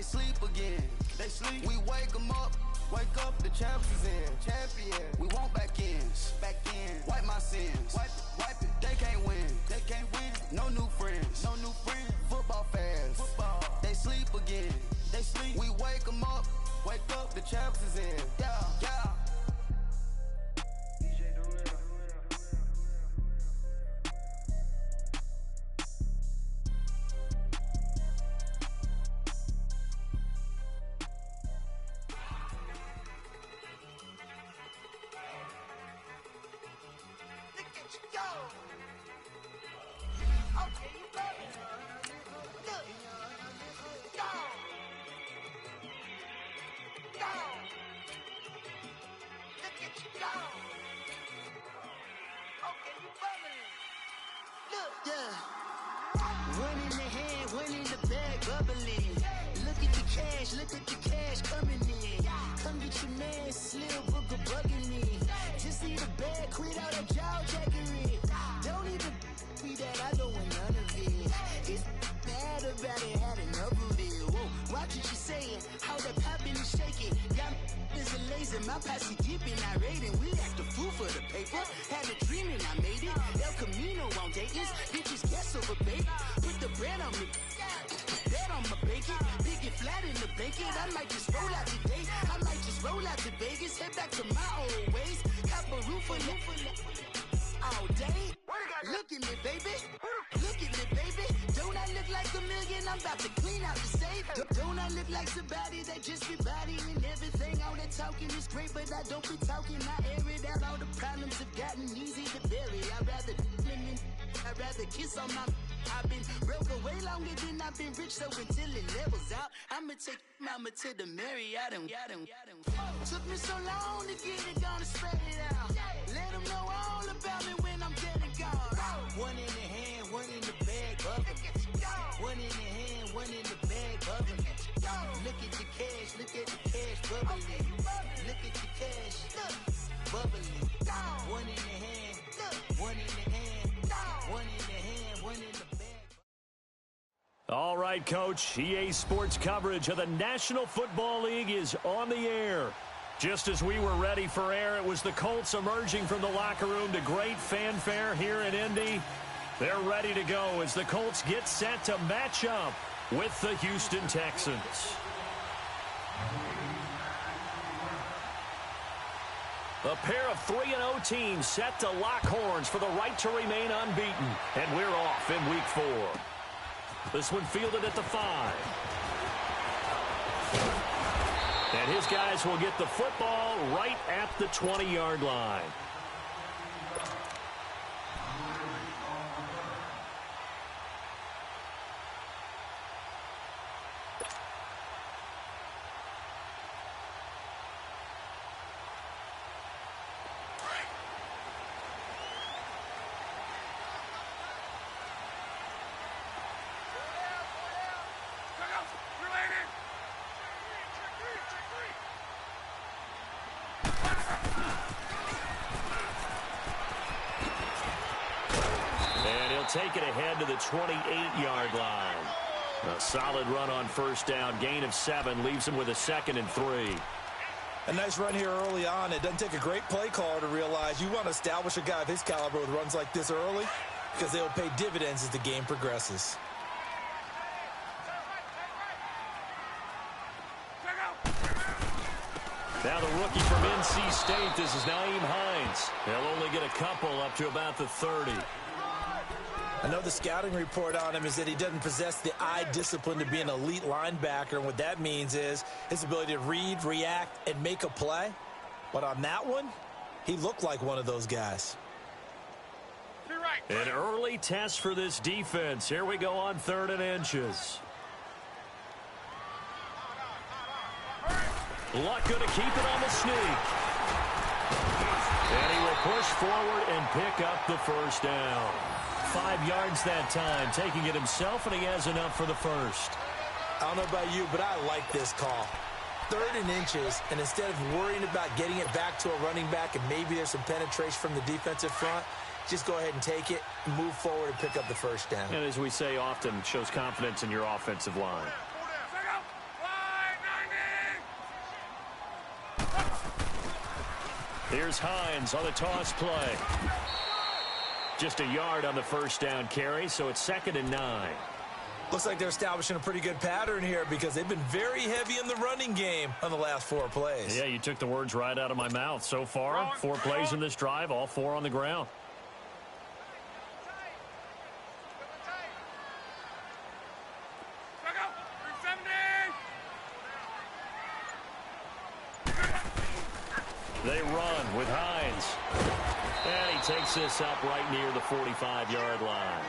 They sleep again. They sleep. We wake them up. Wake up, the champs is in. Champion. We want back ends. Back in. Wipe my sins. Wipe it. They can't win. They can't win. No new friends. No new friends. Football fans. Football. They sleep again. They sleep. We wake them up. Wake up, the champs is in. Yeah, yeah. Look at the cash coming in. Come get your man, Slim Booker bugging me. Just need a bag, quit all that jaw jackery. Don't even be that, I don't want none of it. It's bad about it, had enough of it. Whoa, watch what you saying, how that poppin' and shaking. Got is a laser, my posse dipping, I raiding. We act a fool for the paper. Had a dream and I made it. El Camino on Dayton's, bitches guess over baby. Put the bread on me. Bet on my bacon, big and flat in the bacon. I might just roll out today. I might just roll out to Vegas, head back to my old ways. Cop a roof for all day. Look at me, baby. Look at me, baby. Don't I look like a million? I'm about to clean out the safe. Don't I look like somebody that just be bodying everything? All that talking is great, but I don't be talking. I air it out. All the problems have gotten easy to bury. I'd rather kiss on my. I've been broke way longer than I've been rich, so until it levels out, I'ma take mama to the Marriott and took me so long to get it, gonna spread it out. Let them know all about me when I'm dead and gone. One in the hand, one in the bag, bubbling. One in the hand, one in the bag, bubbling. Look at the cash, bubbling. Look at the cash, bubbling. One in the hand, one in the hand, one in the hand, one in the bag. All right, Coach, EA Sports coverage of the National Football League is on the air. Just as we were ready for air, it was the Colts emerging from the locker room to great fanfare here in Indy. They're ready to go as the Colts get set to match up with the Houston Texans. A pair of 3-0 teams set to lock horns for the right to remain unbeaten. And we're off in Week 4. This one fielded at the 5. And his guys will get the football right at the 20-yard line. Take it ahead to the 28-yard line. A solid run on first down. Gain of 7 leaves him with a 2nd and 3. A nice run here early on. It doesn't take a great play caller to realize you want to establish a guy of his caliber with runs like this early because they'll pay dividends as the game progresses. Now the rookie from NC State, this is Nyheim Hines. They'll only get a couple up to about the 30. I know the scouting report on him is that he doesn't possess the eye discipline to be an elite linebacker, and what that means is his ability to read, react, and make a play. But on that one, he looked like one of those guys. An early test for this defense. Here we go on 3rd and inches. Luck going to keep it on the sneak. And he will push forward and pick up the first down. 5 yards that time, taking it himself, and he has enough for the first. I don't know about you, but I like this call. 3rd and inches, and instead of worrying about getting it back to a running back and maybe there's some penetration from the defensive front, just go ahead and take it, move forward, and pick up the first down. And as we say often, shows confidence in your offensive line. Here's Hines on the toss play. Just a yard on the first down carry, so it's 2nd and 9. Looks like they're establishing a pretty good pattern here because they've been very heavy in the running game on the last 4 plays. Yeah, you took the words right out of my mouth. So far, 4 plays in this drive, all 4 on the ground. They run with Hines. And he takes this up right near the 45-yard line.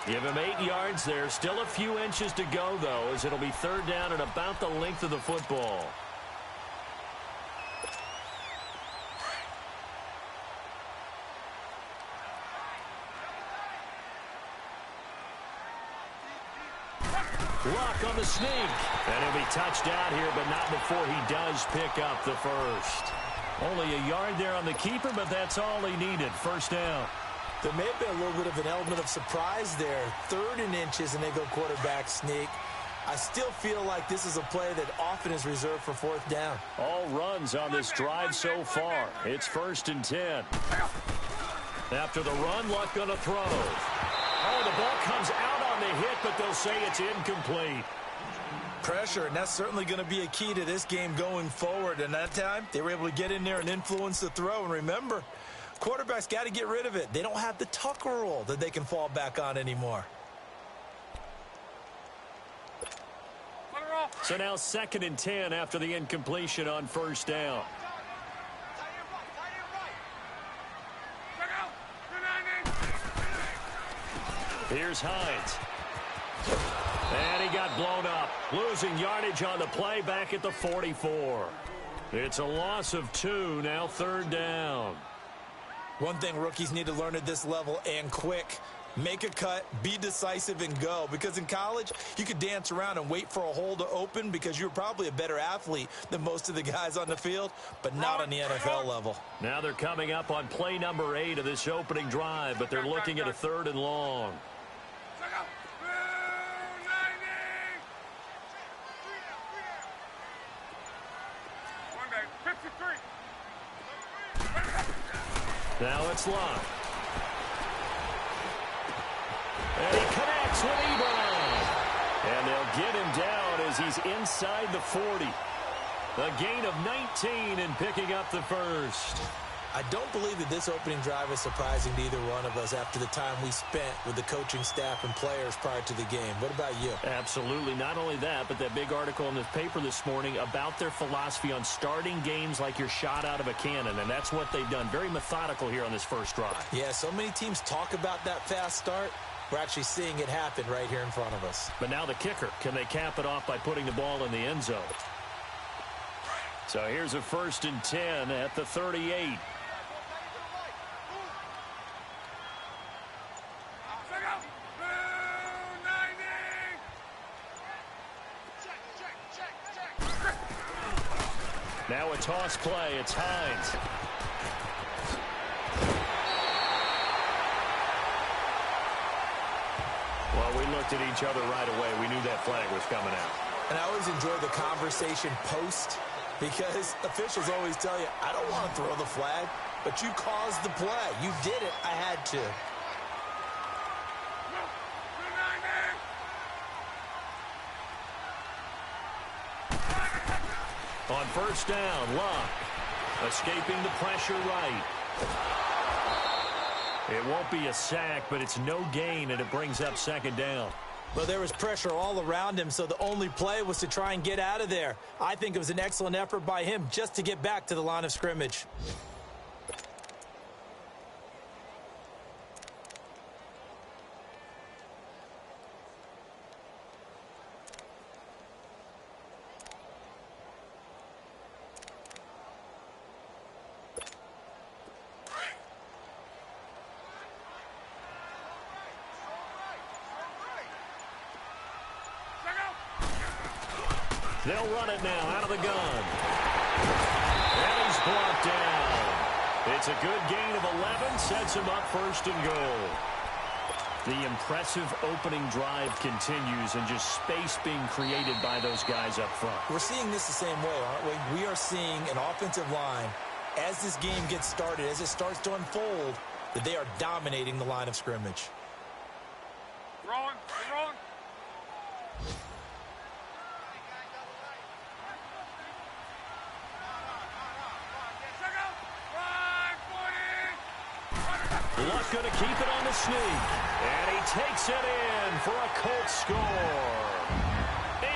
Give him 8 yards there. Still a few inches to go, though, as it'll be 3rd down and about the length of the football. Luck on the sneak. And he'll be touched out here, but not before he does pick up the first. Only a yard there on the keeper, but that's all he needed. 1st down. There may have been a little bit of an element of surprise there. 3rd and inches, and they go quarterback sneak. I still feel like this is a play that often is reserved for 4th down. All runs on this drive so far. It's 1st and 10. After the run, Luck going to throw. Oh, the ball comes out on the hit, but they'll say it's incomplete. Pressure, and that's certainly going to be a key to this game going forward. And that time, they were able to get in there and influence the throw. And remember, quarterbacks got to get rid of it. They don't have the Tucker rule that they can fall back on anymore. So now 2nd and 10 after the incompletion on 1st down. Here's Hines. And he got blown up. Losing yardage on the play back at the 44. It's a loss of 2, now 3rd down. One thing rookies need to learn at this level, and quick. Make a cut, be decisive, and go. Because in college, you could dance around and wait for a hole to open because you're probably a better athlete than most of the guys on the field, but not on the NFL level. Now they're coming up on play number 8 of this opening drive, but they're looking at a 3rd and long. Now it's Luck. And he connects with Ebron. And they'll get him down as he's inside the 40. A gain of 19 and picking up the first. I don't believe that this opening drive is surprising to either one of us after the time we spent with the coaching staff and players prior to the game. What about you? Absolutely. Not only that, but that big article in the paper this morning about their philosophy on starting games like you're shot out of a cannon, and that's what they've done. Very methodical here on this first drive. Yeah, so many teams talk about that fast start. We're actually seeing it happen right here in front of us. But now the kicker. Can they cap it off by putting the ball in the end zone? So here's a 1st and 10 at the 38. Now a toss play. It's Hines. Well, we looked at each other right away. We knew that flag was coming out. And I always enjoy the conversation post because officials always tell you, I don't want to throw the flag, but you caused the play. You did it. I had to. On 1st down, Luck escaping the pressure right. It won't be a sack, but it's no gain, and it brings up 2nd down. Well, there was pressure all around him, so the only play was to try and get out of there. I think it was an excellent effort by him just to get back to the line of scrimmage. They'll run it now out of the gun. And he's brought down. It's a good gain of 11. Sets him up 1st and goal. The impressive opening drive continues and just space being created by those guys up front. We're seeing this the same way, aren't we? We are seeing an offensive line as this game gets started, as it starts to unfold, that they are dominating the line of scrimmage. Wrong. Luck going to keep it on the sneak. And he takes it in for a Colts score.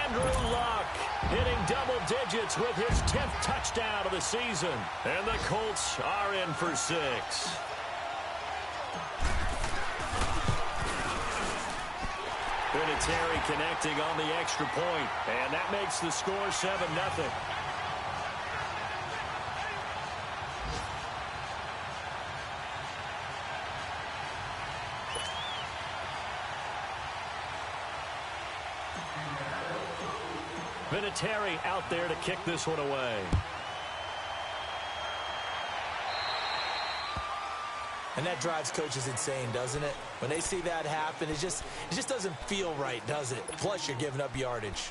Andrew Luck hitting double digits with his 10th touchdown of the season. And the Colts are in for 6. Vinatieri connecting on the extra point. And that makes the score 7-0. Vinatieri out there to kick this one away. And that drives coaches insane, doesn't it? When they see that happen, it just doesn't feel right, does it? Plus, you're giving up yardage.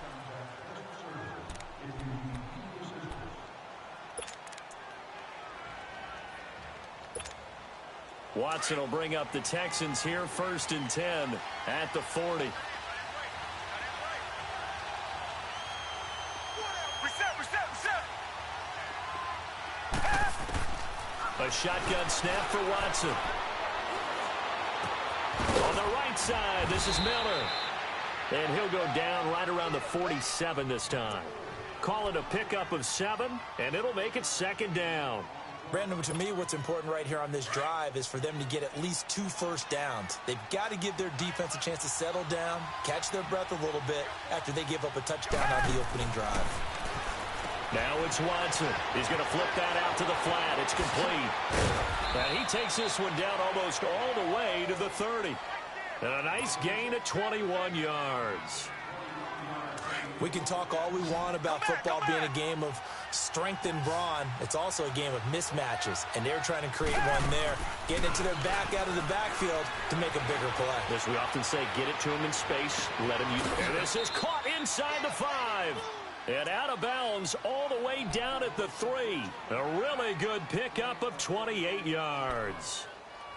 Watson will bring up the Texans here, 1st and 10 at the 40. A shotgun snap for Watson. On the right side, this is Miller. And he'll go down right around the 47 this time. Call it a pickup of 7, and it'll make it 2nd down. Brandon, to me, what's important right here on this drive is for them to get at least 2 first downs. They've got to give their defense a chance to settle down, catch their breath a little bit after they give up a touchdown on the opening drive. Now it's Watson. He's going to flip that out to the flat. It's complete. And he takes this one down almost all the way to the 30. And a nice gain of 21 yards. We can talk all we want about football being a game of strength and brawn. It's also a game of mismatches, and they're trying to create one there, getting it to their back out of the backfield to make a bigger play. As we often say, get it to him in space, let him use it. And this is caught inside the 5. And out of bounds all the way down at the 3. A really good pickup of 28 yards.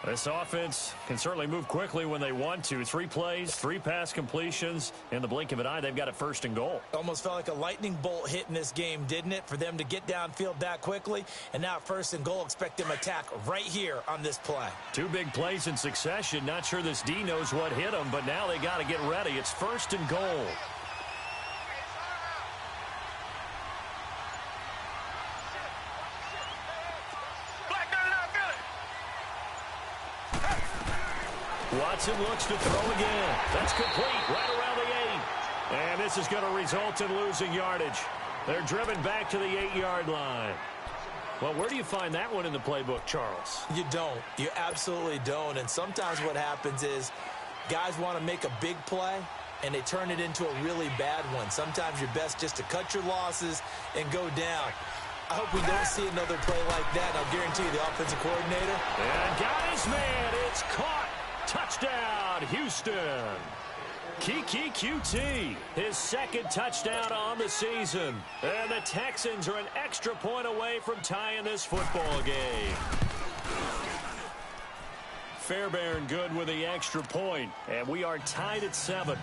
This offense can certainly move quickly when they want to. 3 plays, 3 pass completions. In the blink of an eye, they've got it 1st and goal. Almost felt like a lightning bolt hit in this game, didn't it? For them to get downfield that quickly. And now 1st and goal, expect them to attack right here on this play. 2 big plays in succession. Not sure this D knows what hit them, but now they got to get ready. It's 1st and goal. Watson looks to throw again. That's complete right around the 8. And this is going to result in losing yardage. They're driven back to the 8-yard line. Well, where do you find that one in the playbook, Charles? You don't. You absolutely don't. And sometimes what happens is guys want to make a big play, and they turn it into a really bad one. Sometimes you're best just to cut your losses and go down. I hope we don't see another play like that. I'll guarantee you the offensive coordinator. And got his man. It's caught. Touchdown, Houston. Kiki QT, his 2nd touchdown on the season. And the Texans are an extra point away from tying this football game. Fairbairn good with the extra point, and we are tied at 7.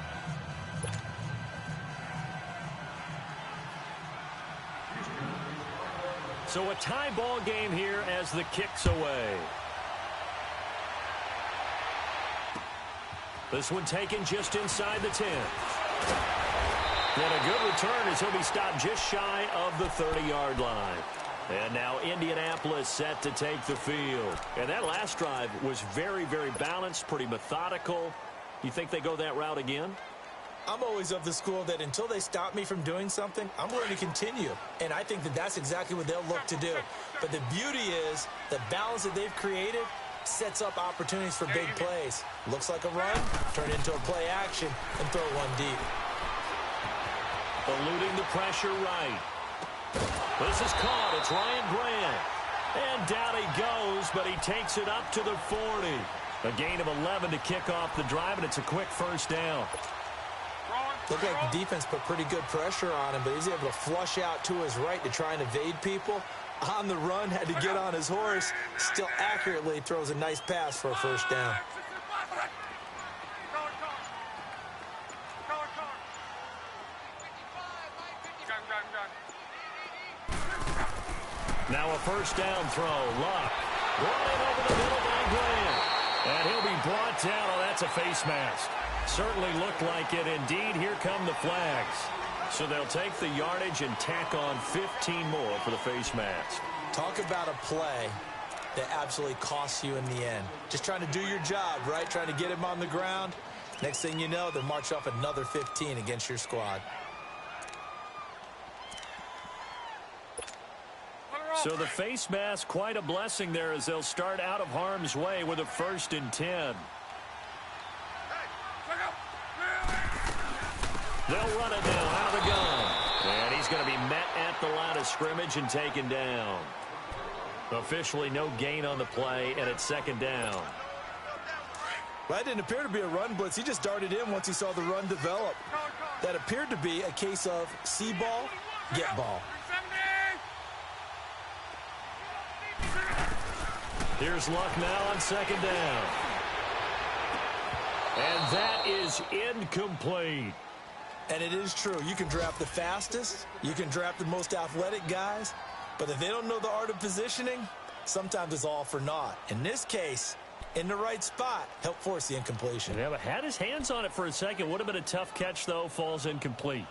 So a tie ball game here as the kick's away. This one taken just inside the 10. And a good return as he'll be stopped just shy of the 30-yard line. And now Indianapolis set to take the field. And that last drive was very, very balanced, pretty methodical. You think they go that route again? I'm always of the school that until they stop me from doing something, I'm going to continue. And I think that that's exactly what they'll look to do. But the beauty is the balance that they've created sets up opportunities for big plays. Looks like a run, turn into a play action, and throw one deep. Eluding the pressure right. This is caught. It's Ryan Grant. And down he goes, but he takes it up to the 40. A gain of 11 to kick off the drive, and it's a quick 1st down. Looked like the defense put pretty good pressure on him, but he's able to flush out to his right to try and evade people. On the run, had to get on his horse. Still accurately throws a nice pass for a first down. Now a first down throw. Luck. Brought in over the middle by Graham. And he'll be brought down. Oh, that's a face mask. Certainly looked like it. Indeed, here come the flags. So they'll take the yardage and tack on 15 more for the face mask. Talk about a play that absolutely costs you in the end. Just trying to do your job, right? Trying to get him on the ground. Next thing you know, they'll march off another 15 against your squad. So the face mask, quite a blessing there as they'll start out of harm's way with a 1st and 10. They'll run it now out of the gun. And he's going to be met at the line of scrimmage and taken down. Officially no gain on the play, and it's 2nd down. Well, that didn't appear to be a run blitz. He just darted in once he saw the run develop. That appeared to be a case of see ball, get ball. Here's Luck now on 2nd down. And that is incomplete. And it is true. You can draft the fastest. You can draft the most athletic guys. But if they don't know the art of positioning, sometimes it's all for naught. In this case, in the right spot, help force the incompletion. Yeah, but had his hands on it for a second. Would have been a tough catch, though. Falls incomplete.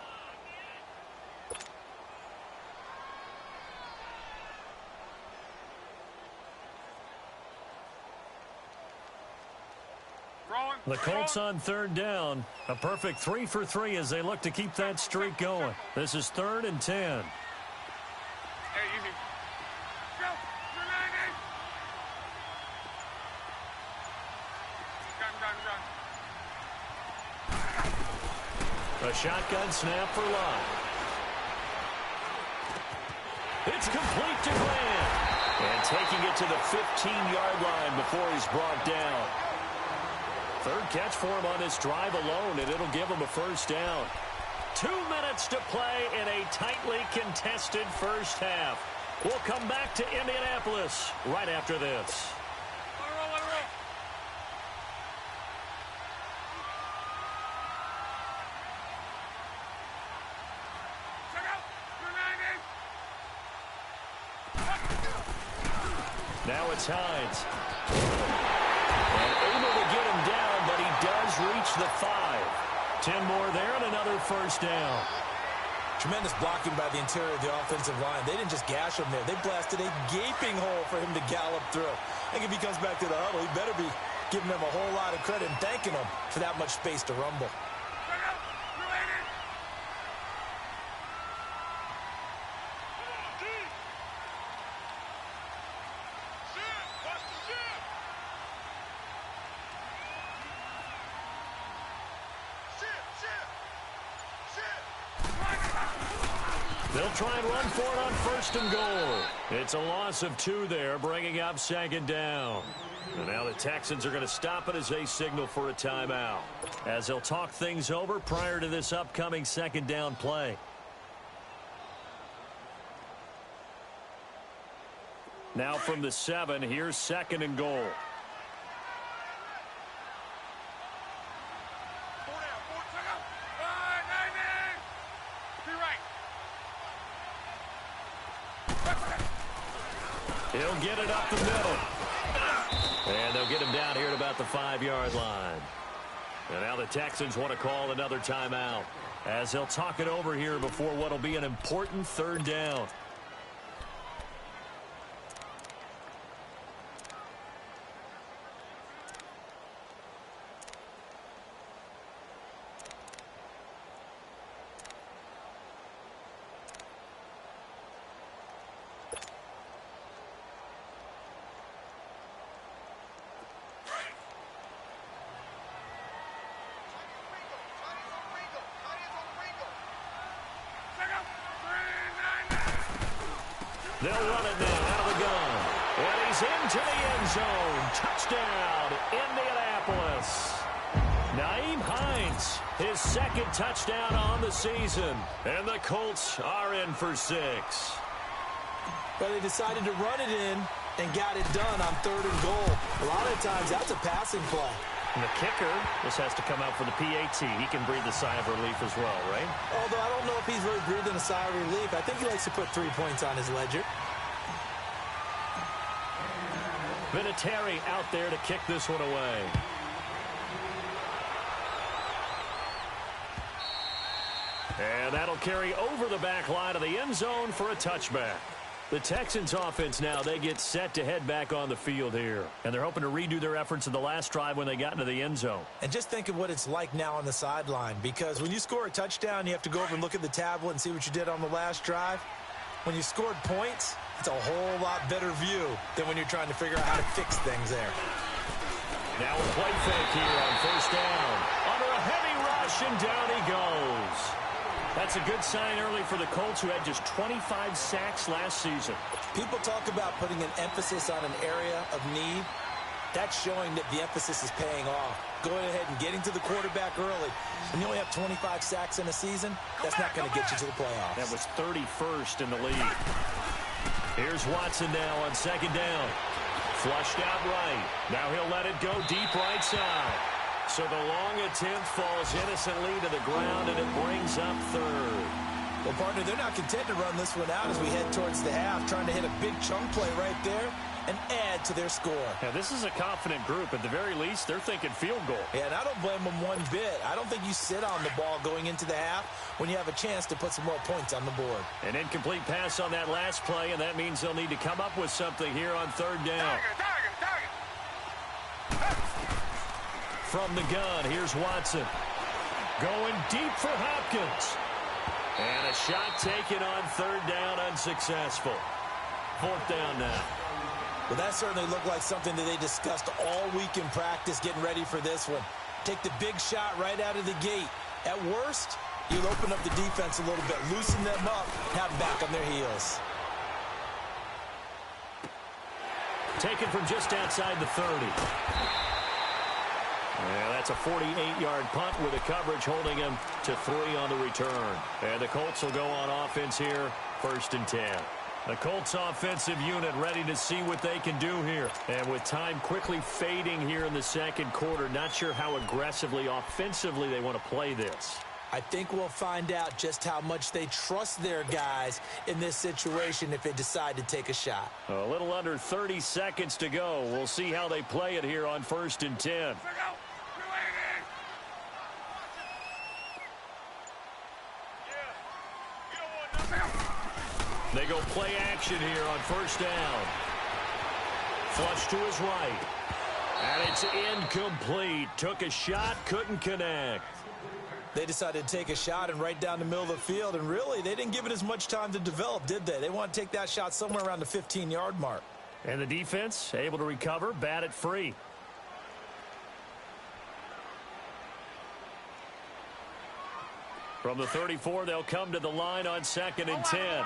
The Colts on 3rd down. A perfect 3 for 3 as they look to keep that streak going. This is 3rd and 10. Hey, easy. Go. Gun. A shotgun snap for Luck. It's complete to Graham. And taking it to the 15-yard line before he's brought down. 3rd catch for him on this drive alone, and it'll give him a 1st down. 2 minutes to play in a tightly contested first half. We'll come back to Indianapolis right after this. Now it's Hines. And able to get him down, but he does reach the 5. 10 more there and another 1st down. Tremendous blocking by the interior of the offensive line. They didn't just gash him there. They blasted a gaping hole for him to gallop through. I think if he comes back to the huddle, he better be giving them a whole lot of credit and thanking them for that much space to rumble. They'll try and run for it on 1st and goal. It's a loss of 2 there, bringing up 2nd down. And now the Texans are going to stop it as they signal for a timeout, as they'll talk things over prior to this upcoming 2nd down play. Now from the 7, here's 2nd and goal. He'll get it up the middle. And they'll get him down here at about the 5-yard line. And now the Texans want to call another timeout, as they'll talk it over here before what will be an important 3rd down. They'll run it now out of the gun. And he's into the end zone. Touchdown, Indianapolis. Nyheim Hines, his 2nd touchdown on the season. And the Colts are in for 6. But they decided to run it in and got it done on 3rd and goal. A lot of times, that's a passing play. And the kicker, this has to come out for the PAT. He can breathe a sigh of relief as well, right? Although I don't know if he's really breathing a sigh of relief. I think he likes to put 3 points on his ledger. Vinatieri out there to kick this one away. And that'll carry over the back line of the end zone for a touchback. The Texans offense now, they get set to head back on the field here. And they're hoping to redo their efforts in the last drive when they got into the end zone. And just think of what it's like now on the sideline. Because when you score a touchdown, you have to go over and look at the tablet and see what you did on the last drive. When you scored points, it's a whole lot better view than when you're trying to figure out how to fix things there. Now a play fake here on 1st down. Under a heavy rush, and down he goes. That's a good sign early for the Colts, who had just 25 sacks last season. People talk about putting an emphasis on an area of need. That's showing that the emphasis is paying off. Going ahead and getting to the quarterback early. When you only have 25 sacks in a season, that's not going to get you to the playoffs. That was 31st in the league. Here's Watson now on 2nd down. Flushed out right. Now he'll let it go deep right side. So the long attempt falls innocently to the ground, and it brings up 3rd. Well, partner, they're not content to run this one out as we head towards the half, trying to hit a big chunk play right there and add to their score. Now, this is a confident group. At the very least, they're thinking field goal. Yeah, and I don't blame them one bit. I don't think you sit on the ball going into the half when you have a chance to put some more points on the board. An incomplete pass on that last play, and that means they'll need to come up with something here on 3rd down. From the gun, here's Watson. Going deep for Hopkins. And a shot taken on 3rd down, unsuccessful. 4th down now. Well, that certainly looked like something that they discussed all week in practice getting ready for this one. Take the big shot right out of the gate. At worst, you'll open up the defense a little bit, loosen them up, have them back on their heels. Taken from just outside the 30. Yeah, that's a 48-yard punt with the coverage holding him to 3 on the return. And the Colts will go on offense here, 1st and 10. The Colts offensive unit ready to see what they can do here. And with time quickly fading here in the 2nd quarter, not sure how aggressively, offensively they want to play this. I think we'll find out just how much they trust their guys in this situation if they decide to take a shot. A little under 30 seconds to go. We'll see how they play it here on 1st and 10. They go play action here on 1st down. Flush to his right. And it's incomplete. Took a shot, couldn't connect. They decided to take a shot and right down the middle of the field, and really, they didn't give it as much time to develop, did they? They want to take that shot somewhere around the 15-yard mark. And the defense able to recover, bat it free. From the 34, they'll come to the line on 2nd and 10.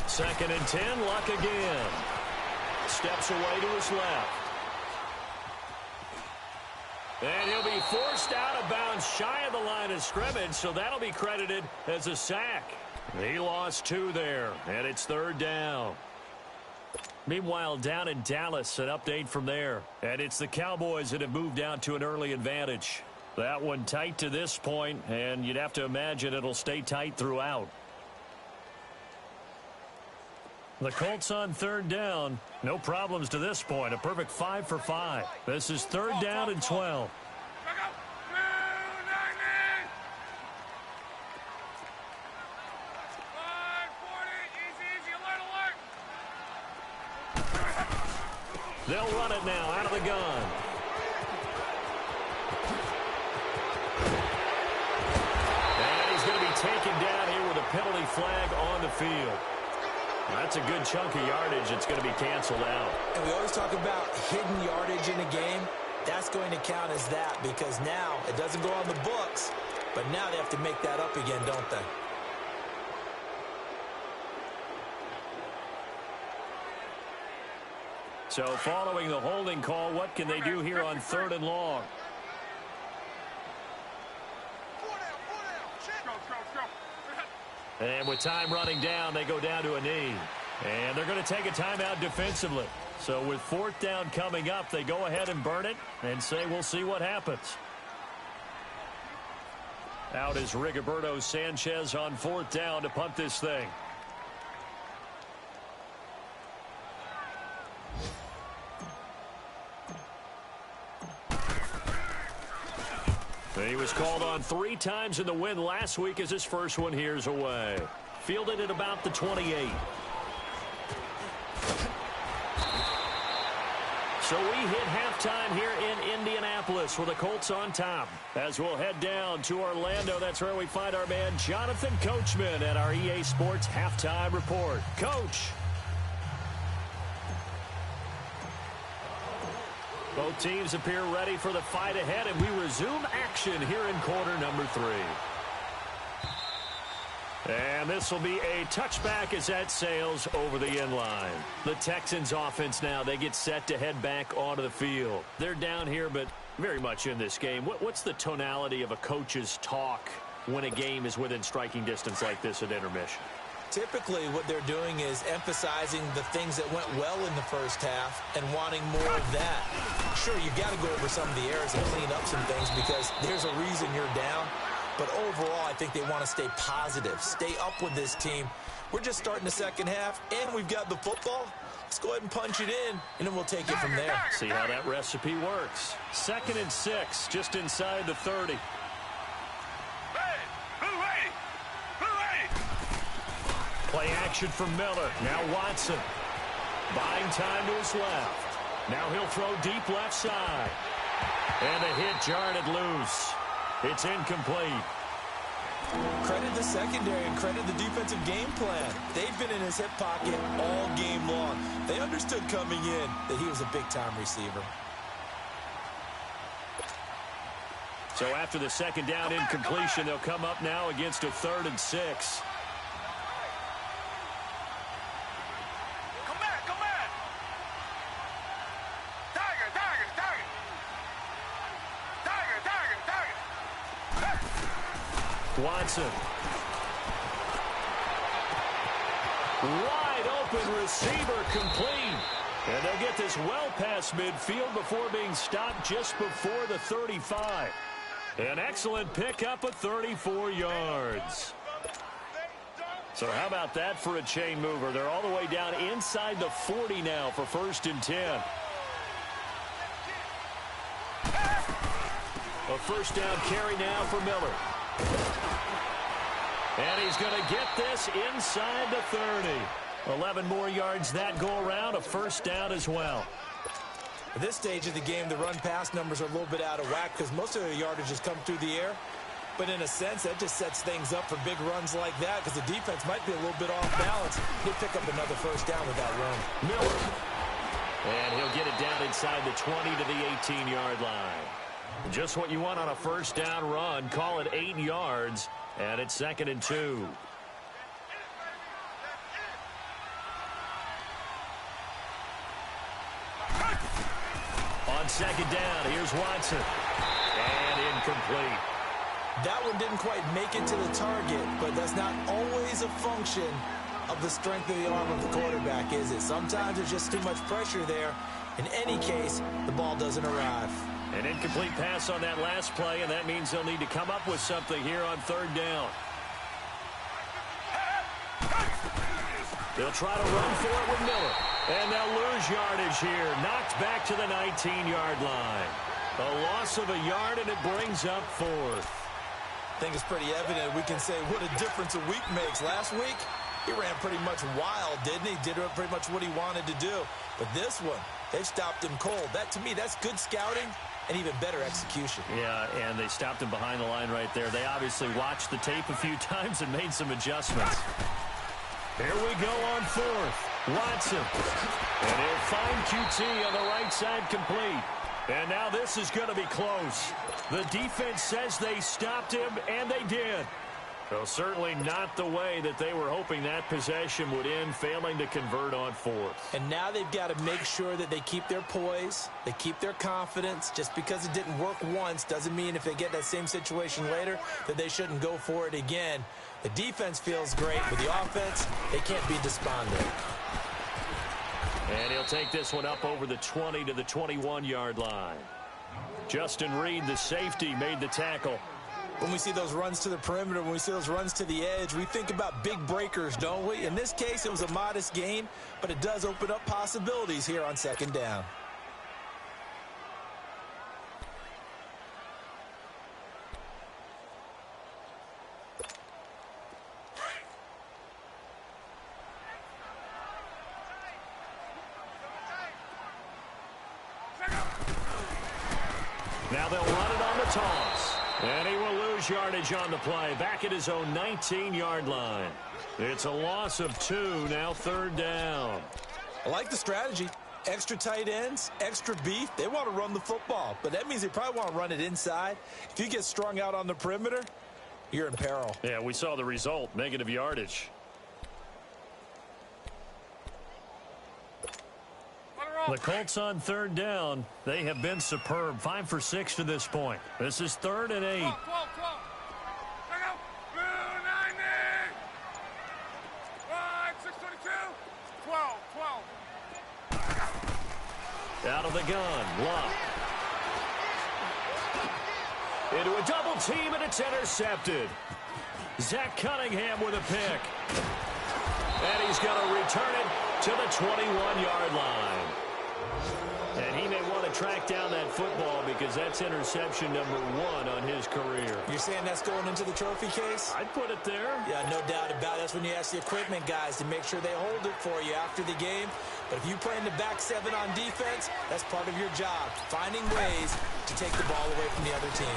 Second and 10, Luck again. Steps away to his left. And he'll be forced out of bounds shy of the line of scrimmage, so that'll be credited as a sack. He lost 2 there, and it's 3rd down. Meanwhile, down in Dallas, an update from there. And it's the Cowboys that have moved out to an early advantage. That one tight to this point, and you'd have to imagine it'll stay tight throughout. The Colts on 3rd down. No problems to this point. A perfect 5 for 5. This is 3rd down and 12. They'll run it now out of the gun. And he's going to be taken down here with a penalty flag on the field. That's a good chunk of yardage. It's going to be canceled out. And we always talk about hidden yardage in a game. That's going to count as that because now it doesn't go on the books, but now they have to make that up again, don't they? So following the holding call, what can they do here on 3rd and long? And with time running down, they go down to a knee. And they're going to take a timeout defensively. So with 4th down coming up, they go ahead and burn it and say we'll see what happens. Out is Rigoberto Sanchez on 4th down to punt this thing. He was called on 3 times in the win last week as his first one here's away. Fielded at about the 28. So we hit halftime here in Indianapolis with the Colts on top. As we'll head down to Orlando, that's where we find our man Jonathan Coachman at our EA Sports Halftime Report. Coach. Both teams appear ready for the fight ahead, and we resume action here in quarter number 3. And this will be a touchback as that sails over the end line. The Texans offense now, they get set to head back onto the field. They're down here, but very much in this game. What's the tonality of a coach's talk when a game is within striking distance like this at intermission? Typically, what they're doing is emphasizing the things that went well in the first half and wanting more of that. Sure, you've got to go over some of the errors and clean up some things because there's a reason you're down. But overall, I think they want to stay positive, stay up with this team. We're just starting the second half, and we've got the football. Let's go ahead and punch it in, and then we'll take it from there. See how that recipe works. 2nd and 6, just inside the 30. Play action from Miller. Now Watson. Buying time to his left. Now he'll throw deep left side. And a hit jarred loose. It's incomplete. Credit the secondary and credit the defensive game plan. They've been in his hip pocket all game long. They understood coming in that he was a big-time receiver. So after the 2nd down incompletion, they'll come up now against a 3rd and 6. Watson. Wide open receiver complete. And they'll get this well past midfield before being stopped just before the 35. An excellent pickup of 34 yards. So how about that for a chain mover? They're all the way down inside the 40 now for 1st and 10. A 1st down carry now for Miller. And he's going to get this inside the 30. 11 more yards that go around, a 1st down as well. At this stage of the game, the run-pass numbers are a little bit out of whack because most of the yardage has come through the air. But in a sense, that just sets things up for big runs like that because the defense might be a little bit off balance. He'll pick up another 1st down with that run. Miller. And he'll get it down inside the 20 to the 18-yard line. Just what you want on a 1st down run. Call it 8 yards, and it's 2nd and 2. On 2nd down, here's Watson. And incomplete. That one didn't quite make it to the target, but that's not always a function of the strength of the arm of the quarterback, is it? Sometimes there's just too much pressure there. In any case, the ball doesn't arrive. An incomplete pass on that last play, and that means they'll need to come up with something here on 3rd down. They'll try to run for it with Miller. And they'll lose yardage here. Knocked back to the 19-yard line. A loss of a yard, and it brings up 4th. I think it's pretty evident. We can say what a difference a week makes. Last week, he ran pretty much wild, didn't he? Did pretty much what he wanted to do. But this one, they've stopped him cold. That, to me, that's good scouting and even better execution. Yeah, and they stopped him behind the line right there. They obviously watched the tape a few times and made some adjustments. Here we go on 4th. Watson. And he'll find QT on the right side complete. And now this is going to be close. The defense says they stopped him, and they did. Well, certainly not the way that they were hoping that possession would end, failing to convert on fourth. And now they've got to make sure that they keep their poise, they keep their confidence. Just because it didn't work once doesn't mean if they get that same situation later that they shouldn't go for it again. The defense feels great, but the offense, they can't be despondent. And he'll take this one up over the 20 to the 21-yard line. Justin Reed, the safety, made the tackle. When we see those runs to the perimeter, when we see those runs to the edge, we think about big breakers, don't we? In this case, it was a modest gain, but it does open up possibilities here on second down. Now they'll run it on the toss. And he will lose yardage on the play, back at his own 19-yard line. It's a loss of 2, now third down. I like the strategy. Extra tight ends, extra beef. They want to run the football, but that means they probably want to run it inside. If you get strung out on the perimeter, you're in peril. Yeah, we saw the result, negative yardage. The Colts on third down. They have been superb. 5 for 6 to this point. This is 3rd and 8. 12. Check out. 290. 622. 12. Out of the gun. Luck. Into a double team, and it's intercepted. Zach Cunningham with a pick. And he's going to return it to the 21-yard line. And he may want to track down that football because that's interception number 1 on his career. You're saying that's going into the trophy case? I'd put it there. Yeah, no doubt about it. That's when you ask the equipment guys to make sure they hold it for you after the game. But if you play in the back 7 on defense, that's part of your job, finding ways to take the ball away from the other team.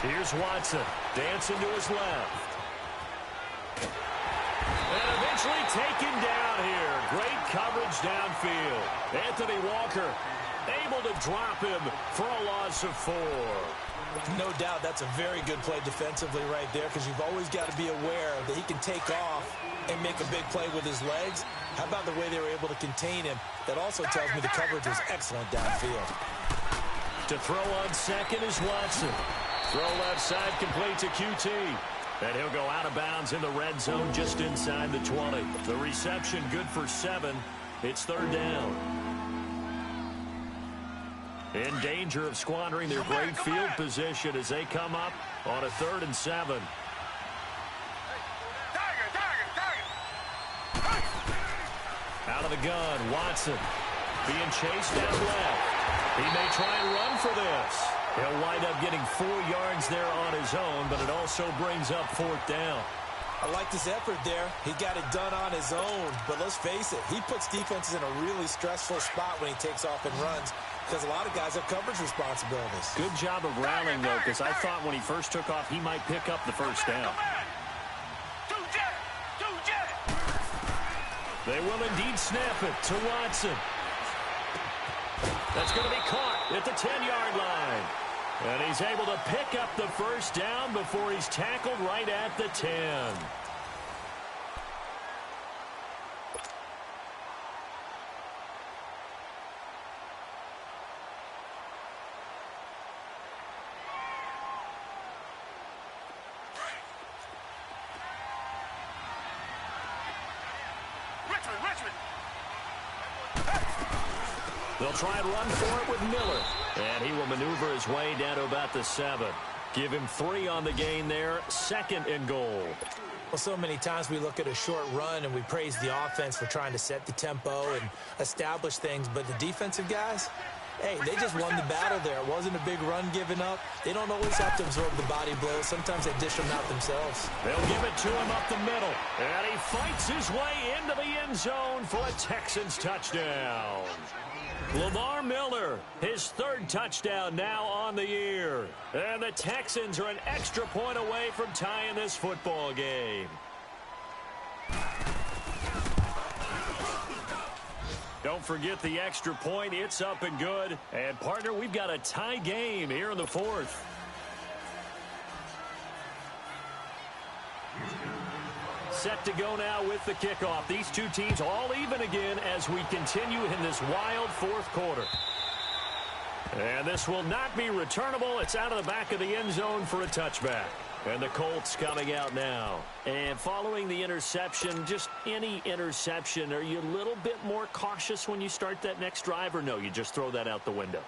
Here's Watson, dancing to his left. And eventually taken down here. Great coverage downfield. Anthony Walker able to drop him for a loss of 4. No doubt that's a very good play defensively right there because you've always got to be aware that he can take off and make a big play with his legs. How about the way they were able to contain him? That also tells me the coverage was excellent downfield. To throw on second is Watson. Throw left side complete to QT. And he'll go out of bounds in the red zone just inside the 20. The reception good for 7. It's third down. In danger of squandering their great field position as they come up on a 3rd and 7. Out of the gun, Watson being chased down left. He may try and run for this. He'll wind up getting 4 yards there on his own, but it also brings up 4th down. I like his effort there. He got it done on his own, but let's face it, he puts defenses in a really stressful spot when he takes off and runs because a lot of guys have coverage responsibilities. Good job of rallying, though, because I thought when he first took off, he might pick up the first down. They will indeed snap it to Watson. That's going to be caught at the 10-yard line. And he's able to pick up the first down before he's tackled right at the 10. Richmond. They'll try and run for it with Miller. And he will maneuver his way down to about the 7. Give him 3 on the gain there. 2nd and goal. Well, so many times we look at a short run and we praise the offense for trying to set the tempo and establish things. But the defensive guys, hey, they just won the battle there. It wasn't a big run given up. They don't always have to absorb the body blows. Sometimes they dish them out themselves. They'll give it to him up the middle. And he fights his way into the end zone for a Texans touchdown. Lamar Miller, his 3rd touchdown now on the year. And the Texans are an extra point away from tying this football game. Don't forget the extra point. It's up and good. And, partner, we've got a tie game here in the 4th. set to go now with the kickoff. These two teams all even again as we continue in this wild fourth quarter. And this will not be returnable. It's out of the back of the end zone for a touchback. And the Colts coming out now. And following the interception, just any interception, are you a little bit more cautious when you start that next drive, or no, you just throw that out the window?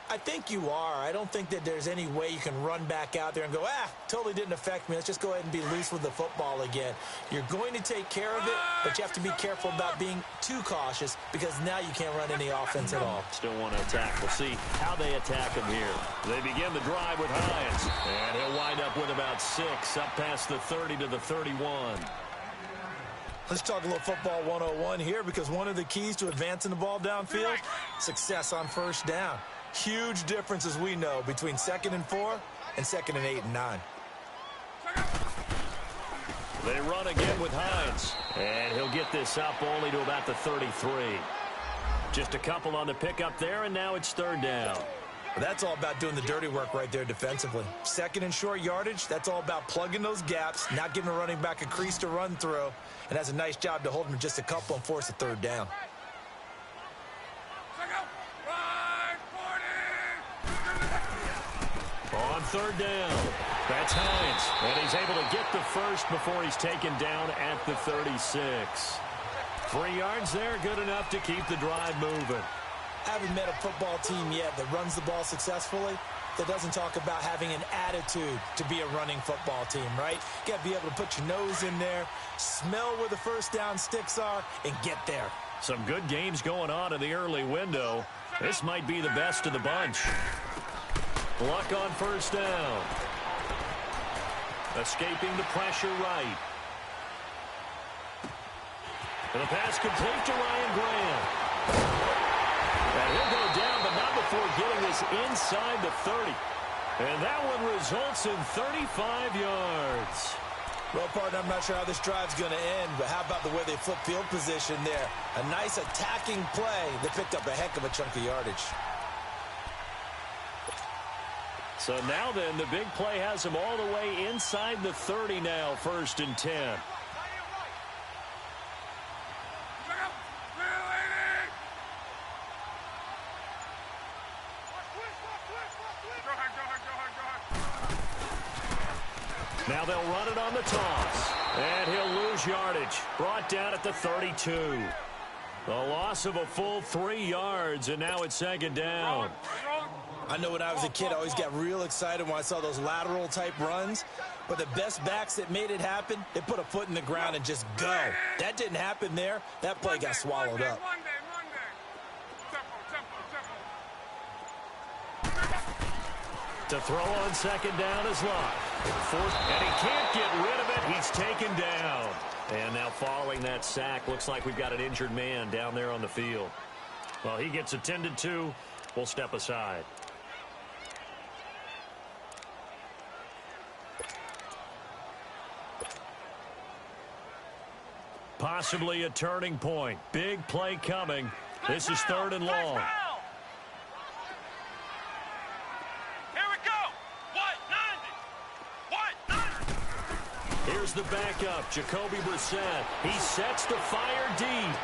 I think you are. I don't think that there's any way you can run back out there and go, totally didn't affect me. Let's just go ahead and be loose with the football again. You're going to take care of it, but you have to be careful about being too cautious because now you can't run any offense at all. Still want to attack. We'll see how they attack him here. They begin the drive with Hines, and he'll wind up with about 6 up past the 30 to the 31. Let's talk a little football 101 here because one of the keys to advancing the ball downfield, success on first down. Huge difference, as we know, between 2nd and 4 and 2nd and 8 and 9. They run again with Hines, and he'll get this up only to about the 33. Just a couple on the pickup there, and now it's 3rd down. Well, that's all about doing the dirty work right there defensively. 2nd and short yardage, that's all about plugging those gaps, not giving a running back a crease to run through, and has a nice job to hold him just a couple and force a 3rd down. On 3rd down, that's Hines, and he's able to get the first before he's taken down at the 36. 3 yards there, good enough to keep the drive moving. I haven't met a football team yet that runs the ball successfully that doesn't talk about having an attitude to be a running football team, right? You got to be able to put your nose in there, smell where the first down sticks are, and get there. Some good games going on in the early window. This might be the best of the bunch. Luck on first down. Escaping the pressure right. And the pass complete to Ryan Graham. And he'll go down, but not before getting this inside the 30. And that one results in 35 yards. Well, partner, I'm not sure how this drive's going to end, but how about the way they flip field position there? A nice attacking play that picked up a heck of a chunk of yardage. So now then, the big play has him all the way inside the 30 now, 1st and 10. Now they'll run it on the toss. And he'll lose yardage. Brought down at the 32. The loss of a full 3 yards, and now it's 2nd down. I know when I was a kid, I always got real excited when I saw those lateral-type runs. But the best backs that made it happen, they put a foot in the ground and just go. That didn't happen there. That play got swallowed up. To throw on 2nd down is Luck. And he can't get rid of it. He's taken down. And now following that sack, looks like we've got an injured man down there on the field. Well, he gets attended to. We'll step aside. Possibly a turning point. Big play coming. This is 3rd and long. Here's the backup, Jacoby Brissett. He sets to fire deep.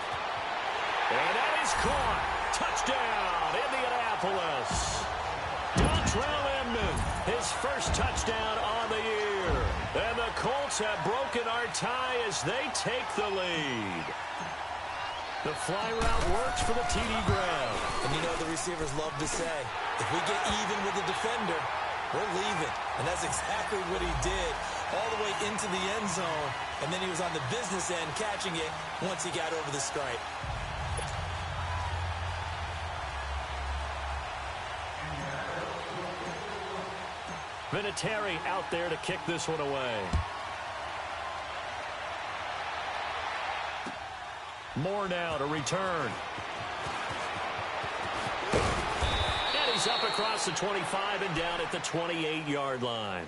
And that is caught. Touchdown, Indianapolis. Dontrell Inman, his first touchdown on the year. And the Colts have broken our tie as they take the lead. The fly route works for the TD grab. And you know the receivers love to say, if we get even with the defender, we're leaving. And that's exactly what he did, all the way into the end zone. And then he was on the business end catching it once he got over the stripe. Vinatieri out there to kick this one away. Moore now to return. And he's up across the 25 and down at the 28-yard line.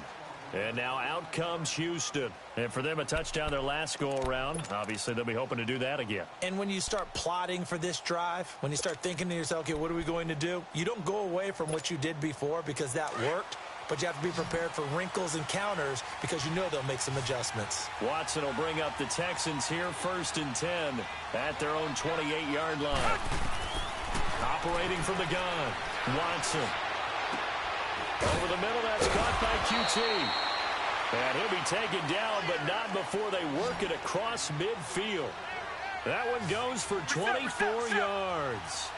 And now out comes Houston. And for them, a touchdown their last go-around. Obviously, they'll be hoping to do that again. And when you start plotting for this drive, when you start thinking to yourself, okay, what are we going to do? You don't go away from what you did before because that worked. but you have to be prepared for wrinkles and counters because you know they'll make some adjustments. Watson will bring up the Texans here, 1st and 10 at their own 28-yard line. Operating from the gun, Watson. Over the middle, that's caught by QT. And he'll be taken down, but not before they work it across midfield. That one goes for 24 yards.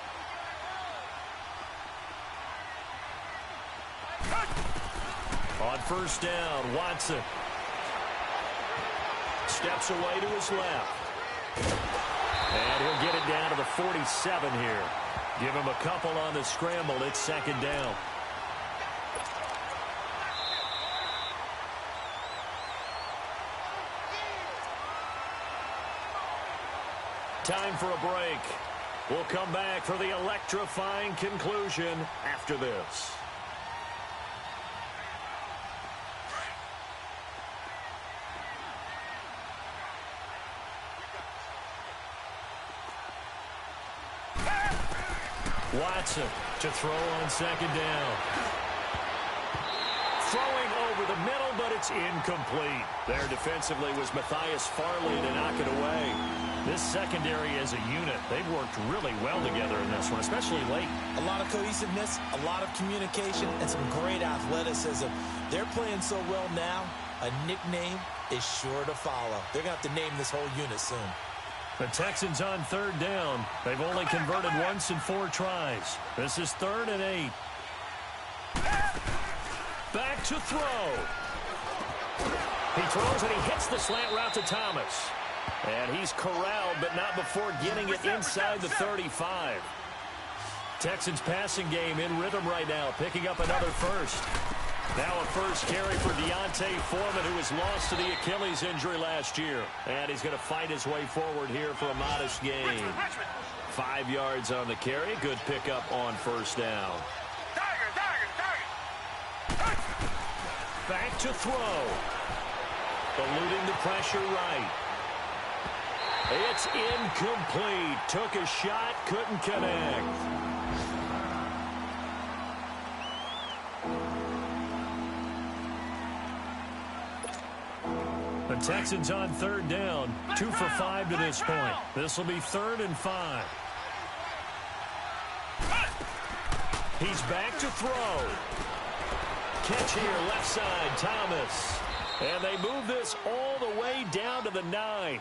On 1st down, Watson steps away to his left. And he'll get it down to the 47 here. Give him a couple on the scramble. It's 2nd down. Time for a break. We'll come back for the electrifying conclusion after this. Watson to throw on 2nd down. Throwing over the middle, but it's incomplete. There defensively was Matthias Farley to knock it away. This secondary as a unit, they've worked really well together in this one, especially late. A lot of cohesiveness, a lot of communication, and some great athleticism. They're playing so well now, a nickname is sure to follow. They're going to have to name this whole unit soon. The Texans on 3rd down. They've only converted once in 4 tries. This is 3rd and 8. Back to throw. He throws and he hits the slant route to Thomas. And he's corralled, but not before getting it inside the 35. Texans passing game in rhythm right now, picking up another first. Now a first carry for Deontay Foreman, who was lost to the Achilles injury last year. And he's going to fight his way forward here for a modest gain. 5 yards on the carry. Good pickup on 1st down. Back to throw. Eluding the pressure right. It's incomplete. Took a shot, couldn't connect. The Texans on 3rd down. 2 for 5 to this point. This will be 3rd and 5. He's back to throw. Catch here, left side, Thomas. And they move this all the way down to the 9.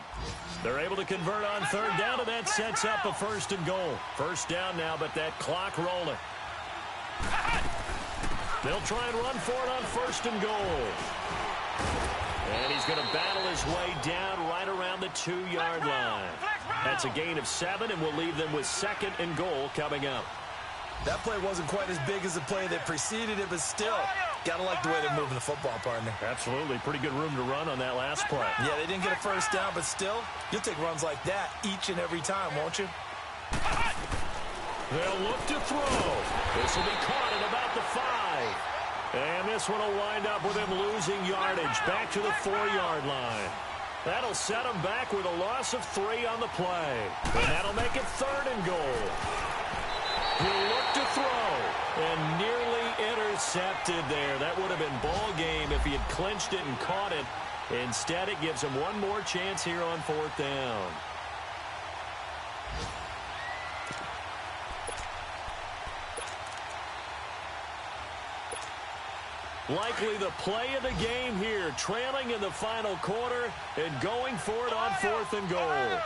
They're able to convert on 3rd down, and that sets up a 1st and goal. 1st down now, but that clock rolling. They'll try and run for it on 1st and goal. And he's going to battle his way down right around the 2-yard line. That's a gain of 7, and we'll leave them with 2nd and goal coming up. That play wasn't quite as big as the play that preceded it, but still, got to like the way they're moving the football, partner. Absolutely. Pretty good room to run on that last play. Yeah, they didn't get a 1st down, but still, you'll take runs like that each and every time, won't you? They'll look to throw. This will be caught at about the 5. And this one will wind up with him losing yardage back to the 4-yard line. That'll set him back with a loss of 3 on the play. And that'll make it 3rd and goal. He'll look to throw, and nearly intercepted there. That would have been ball game if he had clinched it and caught it. Instead, it gives him one more chance here on 4th down. Likely the play of the game here, trailing in the final quarter and going for it on 4th and goal.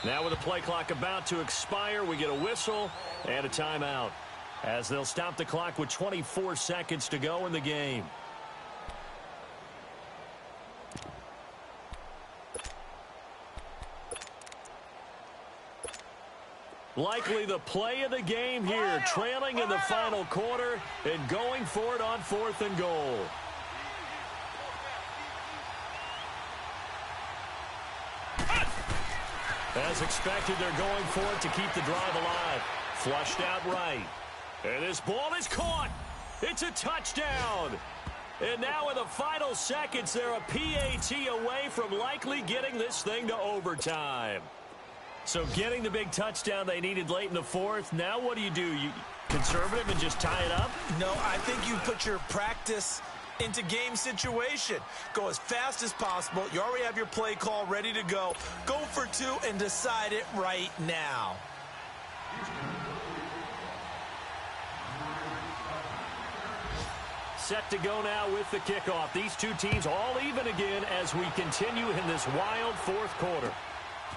Now with the play clock about to expire, we get a whistle and a timeout, as they'll stop the clock with 24 seconds to go in the game. Likely the play of the game here, trailing in the final quarter and going for it on 4th and goal. As expected, they're going for it to keep the drive alive. Flushed out right. And this ball is caught. It's a touchdown. And now in the final seconds, they're a PAT away from likely getting this thing to overtime. So getting the big touchdown they needed late in the fourth. Now what do? You conservative and just tie it up? No, I think you put your practice into game situation. Go as fast as possible. You already have your play call ready to go. Go for two and decide it right now. Set to go now with the kickoff. These two teams all even again as we continue in this wild fourth quarter.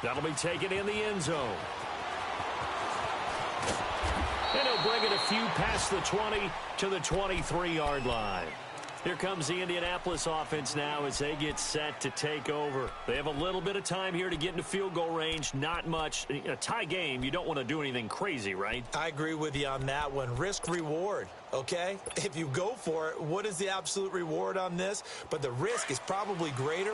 That'll be taken in the end zone. And he'll bring it a few past the 20 to the 23-yard line. Here comes the Indianapolis offense now as they get set to take over. They have a little bit of time here to get into field goal range. Not much. In a tie game, you don't want to do anything crazy, right? I agree with you on that one. Risk-reward, okay? If you go for it, what is the absolute reward on this? But the risk is probably greater.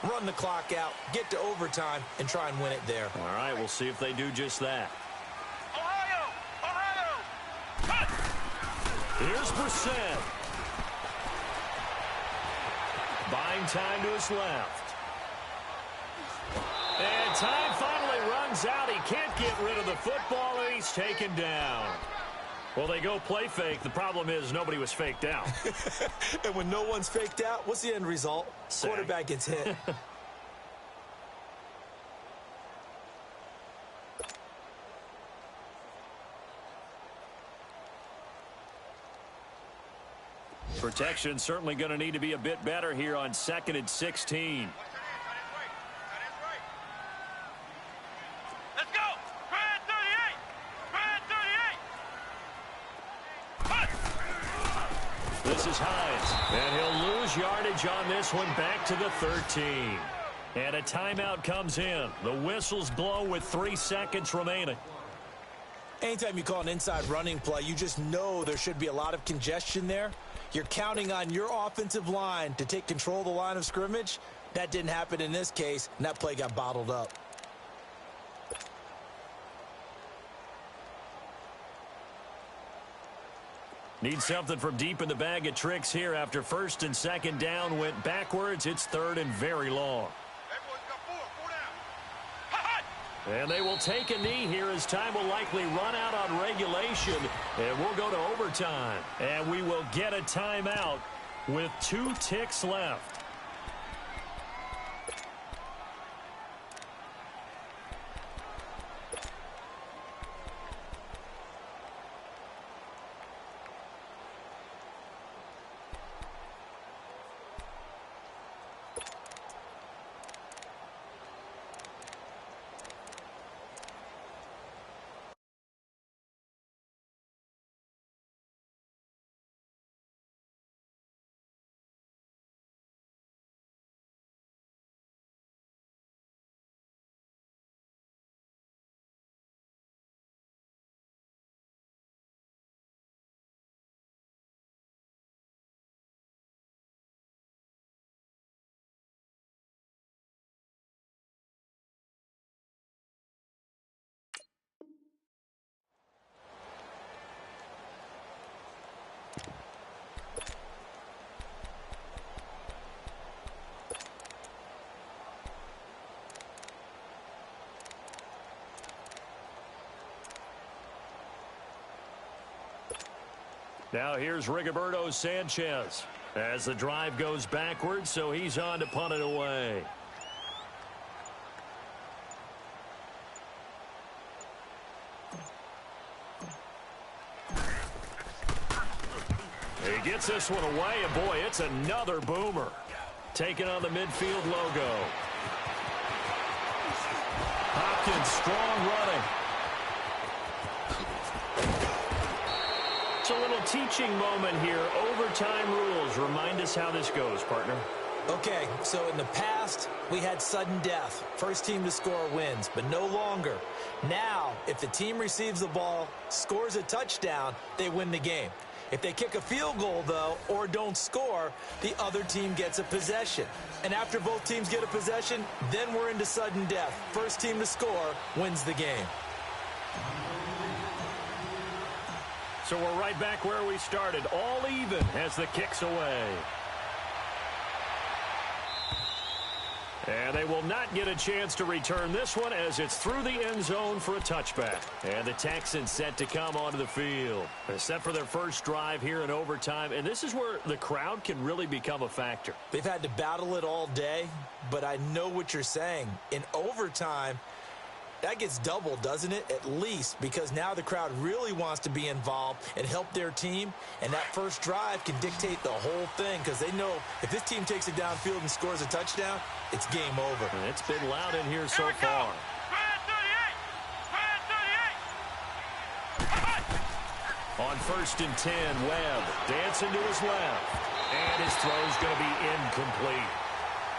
Run the clock out, get to overtime, and try and win it there. All right, we'll see if they do just that. Ohio! Here's Brissett. Buying time to his left. And time finally runs out. He can't get rid of the football, and he's taken down. Well, they go play fake. The problem is nobody was faked out. And when no one's faked out, what's the end result? Sack. Quarterback gets hit. Protection certainly going to need to be a bit better here on 2nd and 16. Let's go! Brad 38! Brad 38! This is Hines, and he'll lose yardage on this one back to the 13. And a timeout comes in. The whistles blow with 3 seconds remaining. Anytime you call an inside running play, you just know there should be a lot of congestion there. You're counting on your offensive line to take control of the line of scrimmage. That didn't happen in this case, and that play got bottled up. Need something from deep in the bag of tricks here after 1st and 2nd down went backwards. It's 3rd and very long. Hey, boys, got four down. Hot! And they will take a knee here as time will likely run out on regulation. And we'll go to overtime. And we will get a timeout with 2 ticks left. Now here's Rigoberto Sanchez as the drive goes backwards, so he's on to punt it away. He gets this one away, and boy, it's another boomer. Taking on the midfield logo. Hopkins, strong running. It's a little teaching moment here. Overtime rules. Remind us how this goes, partner. Okay, so in the past, we had sudden death. First team to score wins, but no longer. Now, if the team receives the ball, scores a touchdown, they win the game. If they kick a field goal, though, or don't score, the other team gets a possession. And after both teams get a possession, then we're into sudden death. First team to score wins the game. So we're right back where we started, all even as the kick's away. And they will not get a chance to return this one as it's through the end zone for a touchback. And the Texans set to come onto the field. They're set for their first drive here in overtime, and this is where the crowd can really become a factor. They've had to battle it all day, but I know what you're saying. In overtime, that gets doubled, doesn't it? At least, because now the crowd really wants to be involved and help their team, and that first drive can dictate the whole thing because they know if this team takes it downfield and scores a touchdown, it's game over. And it's been loud in here so far. On 1st and 10, Webb dancing to his left, and his throw's going to be incomplete.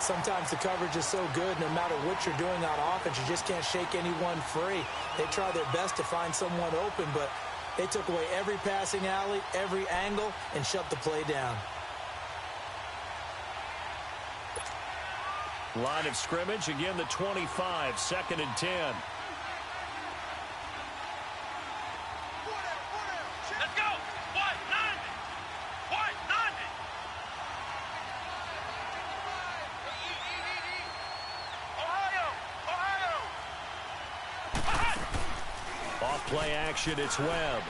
Sometimes the coverage is so good, no matter what you're doing on offense, you just can't shake anyone free. They try their best to find someone open, but they took away every passing alley, every angle, and shut the play down. Line of scrimmage, again the 25, 2nd and 10. Let's go! White, 90! White, 90! Ohio! Off play action, it's Webb.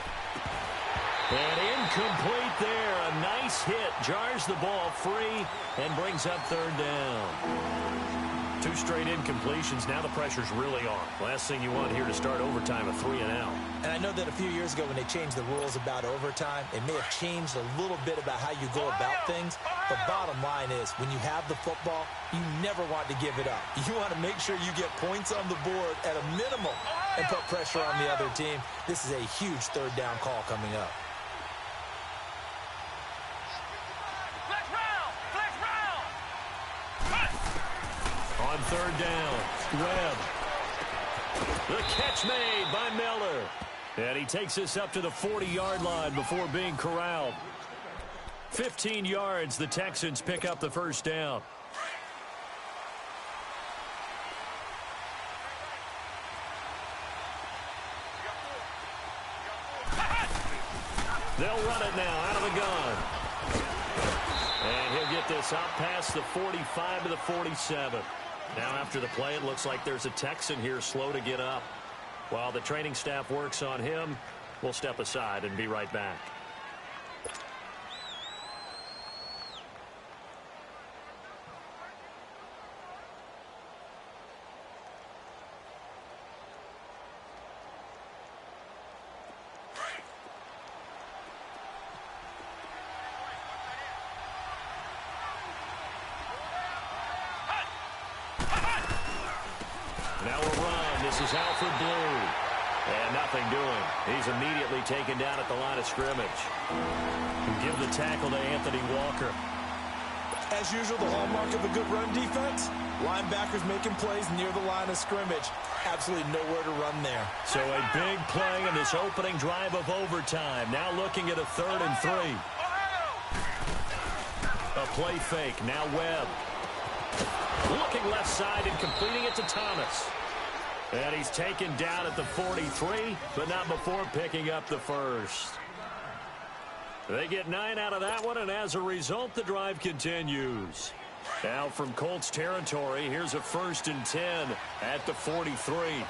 And incomplete there. A nice hit. Jars the ball free and brings up 3rd down. 2 straight incompletions. Now the pressure's really on. Last thing you want here to start overtime, a 3 and out. And I know that a few years ago when they changed the rules about overtime, it may have changed a little bit about how you go about things. But bottom line is, when you have the football, you never want to give it up. You want to make sure you get points on the board at a minimum and put pressure on the other team. This is a huge 3rd down call coming up. On 3rd down, Webb. The catch made by Miller. And he takes us up to the 40-yard line before being corralled. 15 yards, the Texans pick up the 1st down. They'll run it now out of the gun. And he'll get this up past the 45 to the 47. Now after the play, it looks like there's a Texan here slow to get up. While the training staff works on him, we'll step aside and be right back. Now a run. This is Alfred Blue. And nothing doing. He's immediately taken down at the line of scrimmage. Give the tackle to Anthony Walker. As usual, the hallmark of a good run defense, linebackers making plays near the line of scrimmage. Absolutely nowhere to run there. So a big play in this opening drive of overtime. Now looking at a 3rd and 3. A play fake. Now Webb. Looking left side and completing it to Thomas. And he's taken down at the 43, but not before picking up the 1st. They get 9 out of that one, and as a result, the drive continues. Now from Colts territory, here's a 1st and 10 at the 43.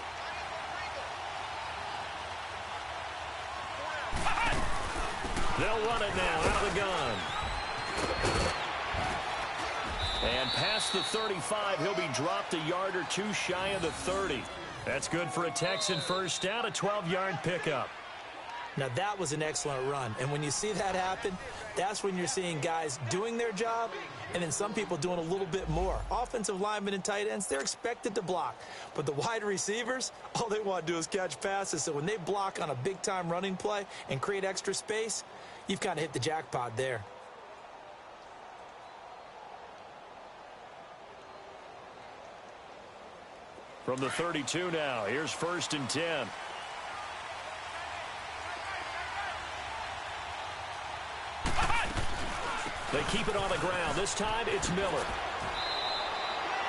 They'll run it now out of the gun. And past the 35, he'll be dropped a yard or 2 shy of the 30. That's good for a Texan 1st down, a 12-yard pickup. Now that was an excellent run, and when you see that happen, that's when you're seeing guys doing their job and then some people doing a little bit more. Offensive linemen and tight ends, they're expected to block, but the wide receivers, all they want to do is catch passes. So when they block on a big-time running play and create extra space, you've kind of hit the jackpot there. From the 32 now, here's 1st and 10. They keep it on the ground. This time, it's Miller.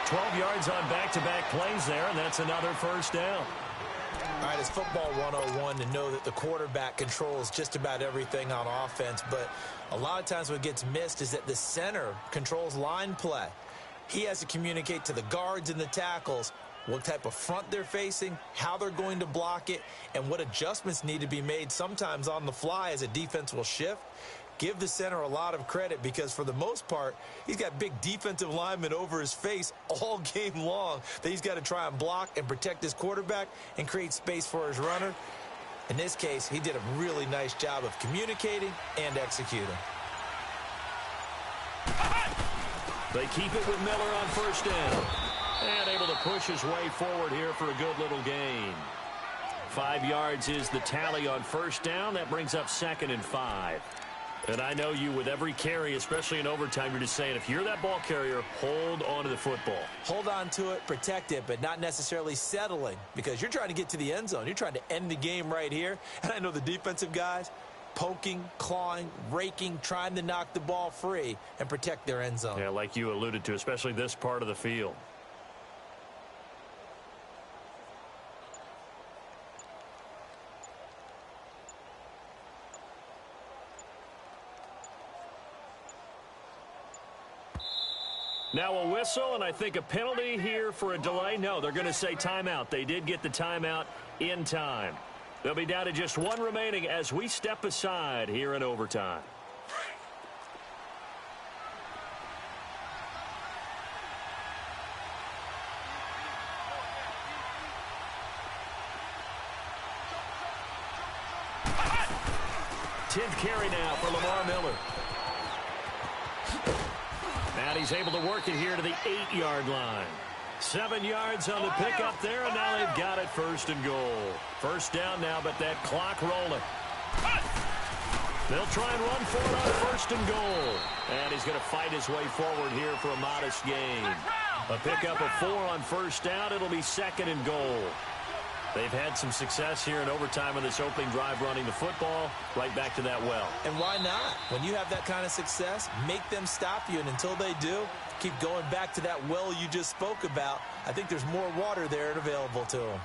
12 yards on back-to-back plays there, and that's another 1st down. All right, it's football 101 to know that the quarterback controls just about everything on offense, but a lot of times what gets missed is that the center controls line play. He has to communicate to the guards and the tackles what type of front they're facing, how they're going to block it, and what adjustments need to be made sometimes on the fly as a defense will shift. Give the center a lot of credit because for the most part, he's got big defensive linemen over his face all game long that he's got to try and block and protect his quarterback and create space for his runner. In this case, he did a really nice job of communicating and executing. They keep it with Miller on first down. And able to push his way forward here for a good little gain. 5 yards is the tally on first down. That brings up 2nd and 5. And I know you, with every carry, especially in overtime, you're just saying, if you're that ball carrier, hold on to the football. Hold on to it, protect it, but not necessarily settling because you're trying to get to the end zone. You're trying to end the game right here. And I know the defensive guys poking, clawing, raking, trying to knock the ball free and protect their end zone. Yeah, like you alluded to, especially this part of the field. Now a whistle, and I think a penalty here for a delay. No, they're going to say timeout. They did get the timeout in time. They'll be down to just 1 remaining as we step aside here in overtime. Tenth carry now for Lamar Miller. And he's able to work it here to the 8-yard line. 7 yards on the pickup there, and now they've got it 1st and goal. First down now, but that clock rolling. They'll try and run for it on 1st and goal. And he's going to fight his way forward here for a modest gain. A pickup of 4 on first down. It'll be 2nd and goal. They've had some success here in overtime on this opening drive running the football. Right back to that well. And why not? When you have that kind of success, make them stop you. And until they do, keep going back to that well you just spoke about. I think there's more water there and available to them.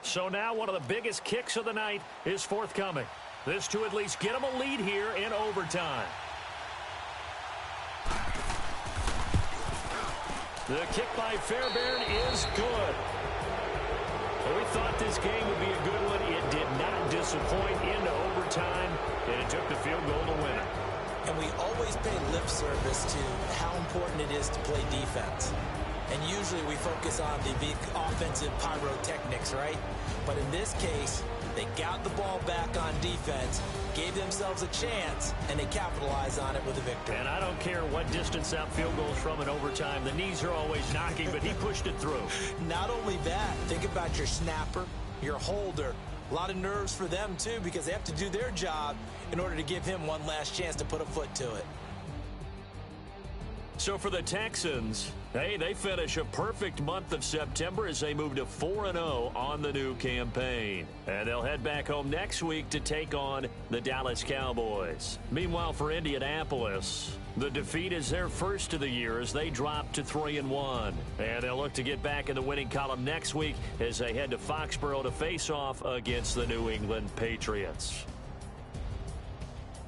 So now one of the biggest kicks of the night is forthcoming. This to at least get them a lead here in overtime. The kick by Fairbairn is good. Well, we thought this game would be a good one. It did not disappoint into overtime, and it took the field goal to win it. And we always pay lip service to how important it is to play defense. And usually we focus on the big offensive pyrotechnics, right? But in this case, they got the ball back on defense, gave themselves a chance, and they capitalized on it with a victory. And I don't care what distance that field goes from in overtime. The knees are always knocking, but he pushed it through. Not only that, think about your snapper, your holder. A lot of nerves for them, too, because they have to do their job in order to give him one last chance to put a foot to it. So for the Texans, hey, they finish a perfect month of September as they move to 4-0 on the new campaign. And they'll head back home next week to take on the Dallas Cowboys. Meanwhile, for Indianapolis, the defeat is their first of the year as they drop to 3-1. And they'll look to get back in the winning column next week as they head to Foxborough to face off against the New England Patriots.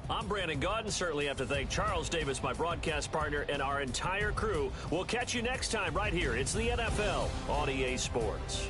I'm Brandon Gaudin. Certainly have to thank Charles Davis, my broadcast partner, and our entire crew. We'll catch you next time right here. It's the NFL on EA Sports.